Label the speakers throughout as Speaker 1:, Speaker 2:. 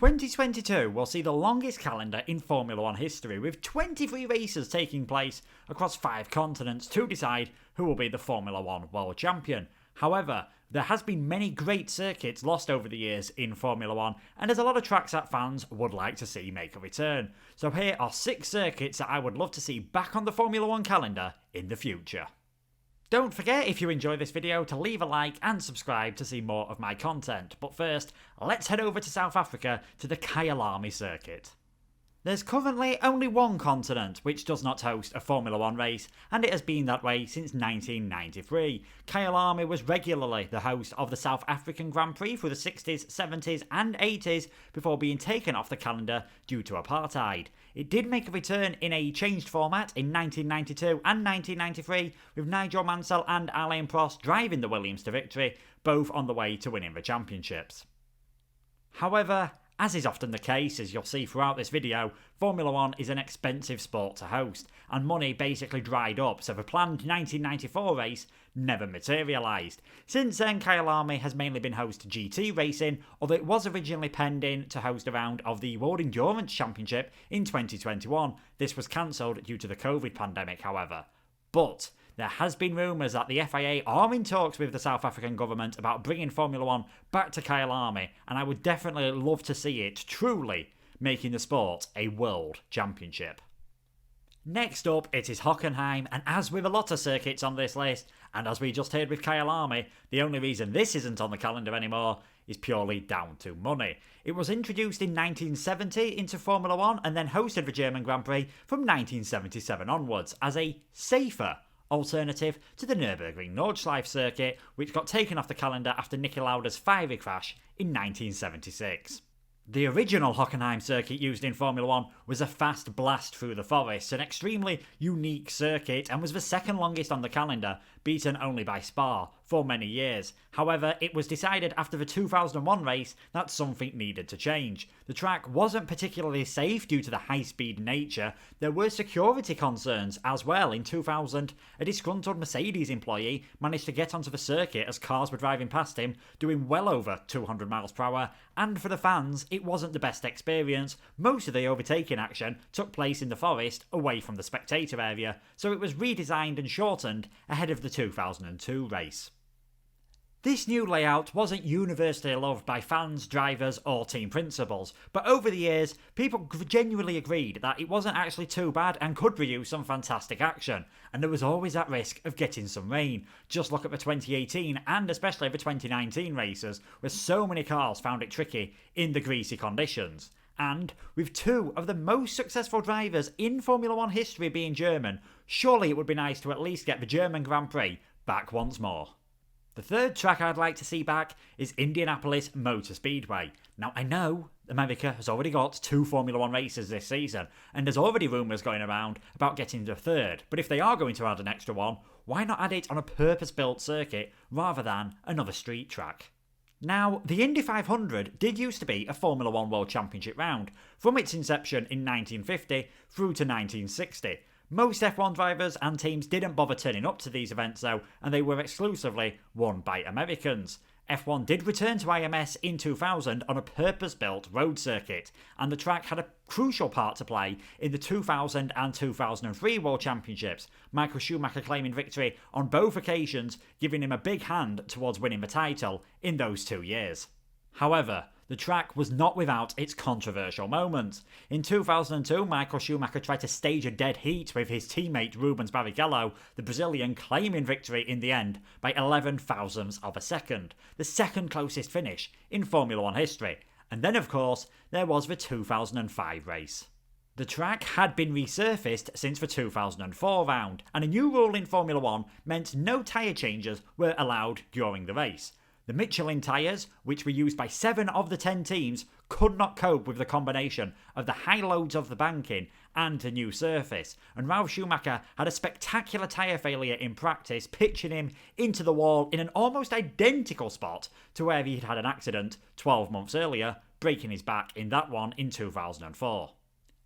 Speaker 1: 2022 will see the longest calendar in Formula 1 history, with 23 races taking place across 5 continents to decide who will be the Formula 1 World Champion. However, there has been many great circuits lost over the years in Formula 1, and there's a lot of tracks that fans would like to see make a return. So here are 6 circuits that I would love to see back on the Formula 1 calendar in the future. Don't forget, if you enjoy this video, to leave a like and subscribe to see more of my content. But first, let's head over to South Africa to the Kyalami Circuit. There's currently only one continent which does not host a Formula 1 race, and it has been that way since 1993. Kyalami was regularly the host of the South African Grand Prix through the 60s, 70s and 80s before being taken off the calendar due to apartheid. It did make a return in a changed format in 1992 and 1993, with Nigel Mansell and Alain Prost driving the Williams to victory, both on the way to winning the championships. However, as is often the case, as you'll see throughout this video, Formula 1 is an expensive sport to host, and money basically dried up, so the planned 1994 race never materialised. Since then, Kyalami has mainly been host to GT racing, although it was originally penned in to host a round of the World Endurance Championship in 2021. This was cancelled due to the COVID pandemic, however. But there has been rumours that the FIA are in talks with the South African government about bringing Formula 1 back to Kyalami, and I would definitely love to see it truly making the sport a world championship. Next up, it is Hockenheim, and as with a lot of circuits on this list, and as we just heard with Kyalami, the only reason this isn't on the calendar anymore is purely down to money. It was introduced in 1970 into Formula 1 and then hosted the German Grand Prix from 1977 onwards as a safer alternative to the Nürburgring Nordschleife circuit, which got taken off the calendar after Niki Lauda's fiery crash in 1976. The original Hockenheim circuit used in Formula 1 was a fast blast through the forest, an extremely unique circuit, and was the second longest on the calendar, beaten only by Spa for many years. However, it was decided after the 2001 race that something needed to change. The track wasn't particularly safe due to the high-speed nature. There were security concerns as well. In 2000, a disgruntled Mercedes employee managed to get onto the circuit as cars were driving past him, doing well over 200 miles per hour, and for the fans, it wasn't the best experience. Most of the overtaking action took place in the forest, away from the spectator area, so it was redesigned and shortened ahead of the 2002 race. This new layout wasn't universally loved by fans, drivers or team principals, but over the years people genuinely agreed that it wasn't actually too bad and could produce some fantastic action, and there was always that risk of getting some rain. Just look at the 2018 and especially the 2019 races, where so many cars found it tricky in the greasy conditions. And with 2 of the most successful drivers in Formula 1 history being German, surely it would be nice to at least get the German Grand Prix back once more. The third track I'd like to see back is Indianapolis Motor Speedway. Now, I know America has already got 2 Formula 1 races this season, and there's already rumours going around about getting the third, but if they are going to add an extra one, why not add it on a purpose-built circuit rather than another street track? Now, the Indy 500 did used to be a Formula 1 World Championship round, from its inception in 1950 through to 1960. Most F1 drivers and teams didn't bother turning up to these events though, and they were exclusively won by Americans. F1 did return to IMS in 2000 on a purpose-built road circuit, and the track had a crucial part to play in the 2000 and 2003 World Championships, Michael Schumacher claiming victory on both occasions, giving him a big hand towards winning the title in those 2 years. However, the track was not without its controversial moments. In 2002, Michael Schumacher tried to stage a dead heat with his teammate Rubens Barrichello, the Brazilian claiming victory in the end by 11 thousandths of a second, the second closest finish in Formula 1 history. And then of course, there was the 2005 race. The track had been resurfaced since the 2004 round, and a new rule in Formula 1 meant no tyre changes were allowed during the race. The Michelin tyres, which were used by 7 of the 10 teams, could not cope with the combination of the high loads of the banking and the new surface, and Ralf Schumacher had a spectacular tyre failure in practice, pitching him into the wall in an almost identical spot to where he had had an accident 12 months earlier, breaking his back in that one in 2004.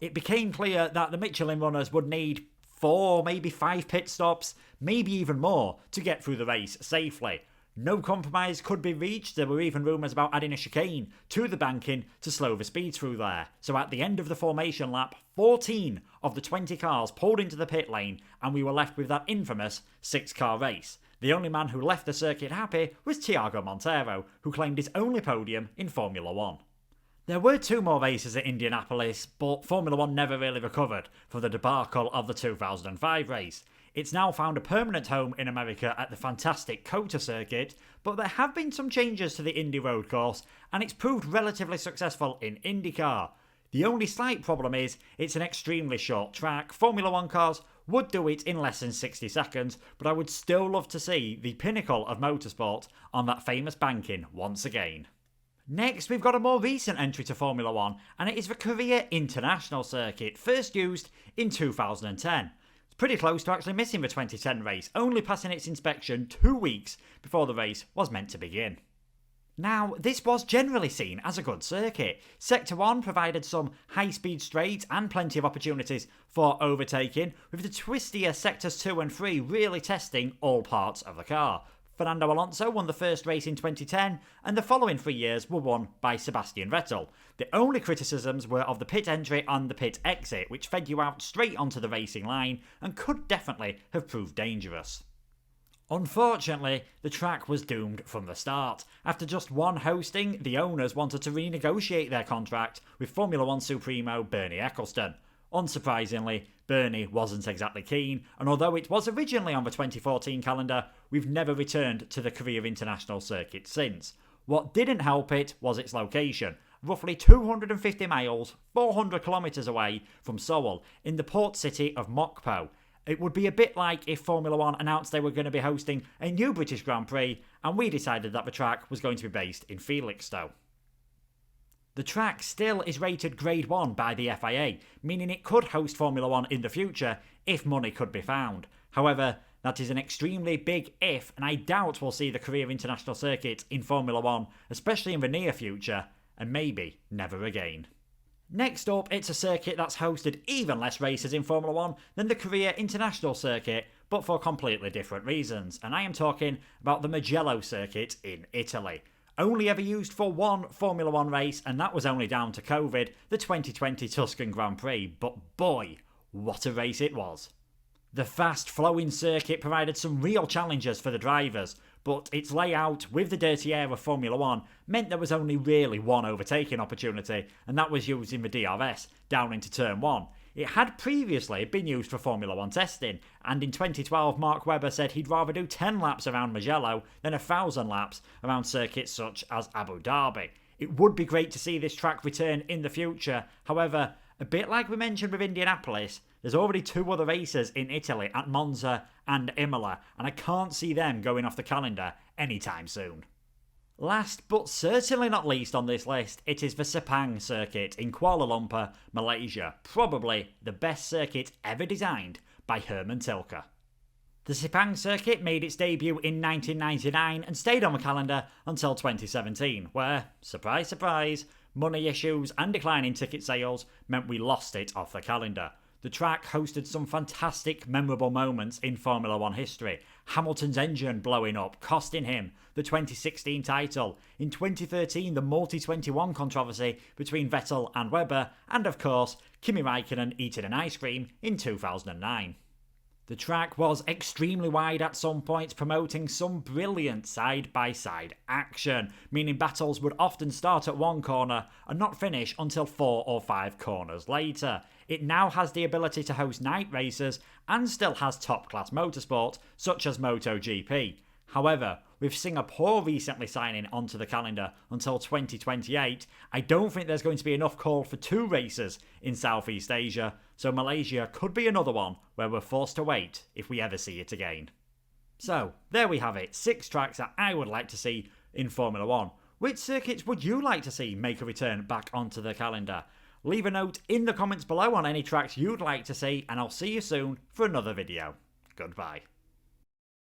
Speaker 1: It became clear that the Michelin runners would need 4, maybe 5 pit stops, maybe even more, to get through the race safely. No compromise could be reached. There were even rumours about adding a chicane to the banking to slow the speed through there. So at the end of the formation lap, 14 of the 20 cars pulled into the pit lane and we were left with that infamous 6-car race. The only man who left the circuit happy was Thiago Monteiro, who claimed his only podium in Formula 1. There were 2 more races at Indianapolis, but Formula 1 never really recovered from the debacle of the 2005 race. It's now found a permanent home in America at the fantastic COTA circuit, but there have been some changes to the Indy road course, and it's proved relatively successful in IndyCar. The only slight problem is it's an extremely short track. Formula 1 cars would do it in less than 60 seconds, but I would still love to see the pinnacle of motorsport on that famous banking once again. Next, we've got a more recent entry to Formula 1, and it is the Korea International Circuit, first used in 2010. It's pretty close to actually missing the 2010 race, only passing its inspection 2 weeks before the race was meant to begin. Now, this was generally seen as a good circuit. Sector 1 provided some high-speed straights and plenty of opportunities for overtaking, with the twistier Sectors 2 and 3 really testing all parts of the car. Fernando Alonso won the first race in 2010, and the following 3 years were won by Sebastian Vettel. The only criticisms were of the pit entry and the pit exit, which fed you out straight onto the racing line and could definitely have proved dangerous. Unfortunately, the track was doomed from the start. After just one hosting, the owners wanted to renegotiate their contract with Formula 1 Supremo Bernie Ecclestone. Unsurprisingly, Bernie wasn't exactly keen, and although it was originally on the 2014 calendar, we've never returned to the Korea International Circuit since. What didn't help it was its location, roughly 250 miles, 400 kilometres away from Seoul, in the port city of Mokpo. It would be a bit like if Formula 1 announced they were going to be hosting a new British Grand Prix, and we decided that the track was going to be based in Felixstowe. The track still is rated Grade 1 by the FIA, meaning it could host Formula 1 in the future if money could be found. However, that is an extremely big if, and I doubt we'll see the Korea International Circuit in Formula 1, especially in the near future, and maybe never again. Next up, it's a circuit that's hosted even less races in Formula 1 than the Korea International Circuit, but for completely different reasons, and I am talking about the Mijello Circuit in Italy. Only ever used for one Formula 1 race, and that was only down to COVID, the 2020 Tuscan Grand Prix, but boy, what a race it was. The fast-flowing circuit provided some real challenges for the drivers, but its layout, with the dirty air of Formula 1, meant there was only really one overtaking opportunity, and that was using the DRS down into Turn 1. It had previously been used for Formula 1 testing, and in 2012 Mark Webber said he'd rather do 10 laps around Mugello than 1,000 laps around circuits such as Abu Dhabi. It would be great to see this track return in the future, however, a bit like we mentioned with Indianapolis, there's already 2 other races in Italy at Monza and Imola, and I can't see them going off the calendar anytime soon. Last but certainly not least on this list, it is the Sapang Circuit in Kuala Lumpur, Malaysia, probably the best circuit ever designed by Herman Tilke. The Safang Circuit made its debut in 1999 and stayed on the calendar until 2017, where, surprise surprise, money issues and declining ticket sales meant we lost it off the calendar. The track hosted some fantastic, memorable moments in Formula 1 history. Hamilton's engine blowing up, costing him the 2016 title. In 2013, the Multi-21 controversy between Vettel and Webber. And of course, Kimi Räikkönen eating an ice cream in 2009. The track was extremely wide at some points, promoting some brilliant side-by-side action, meaning battles would often start at one corner and not finish until 4 or 5 corners later. It now has the ability to host night races and still has top-class motorsport, such as MotoGP. However, with Singapore recently signing onto the calendar until 2028, I don't think there's going to be enough call for 2 races in Southeast Asia, so Malaysia could be another one where we're forced to wait if we ever see it again. So, there we have it, 6 tracks that I would like to see in Formula 1. Which circuits would you like to see make a return back onto the calendar? Leave a note in the comments below on any tracks you'd like to see, and I'll see you soon for another video. Goodbye.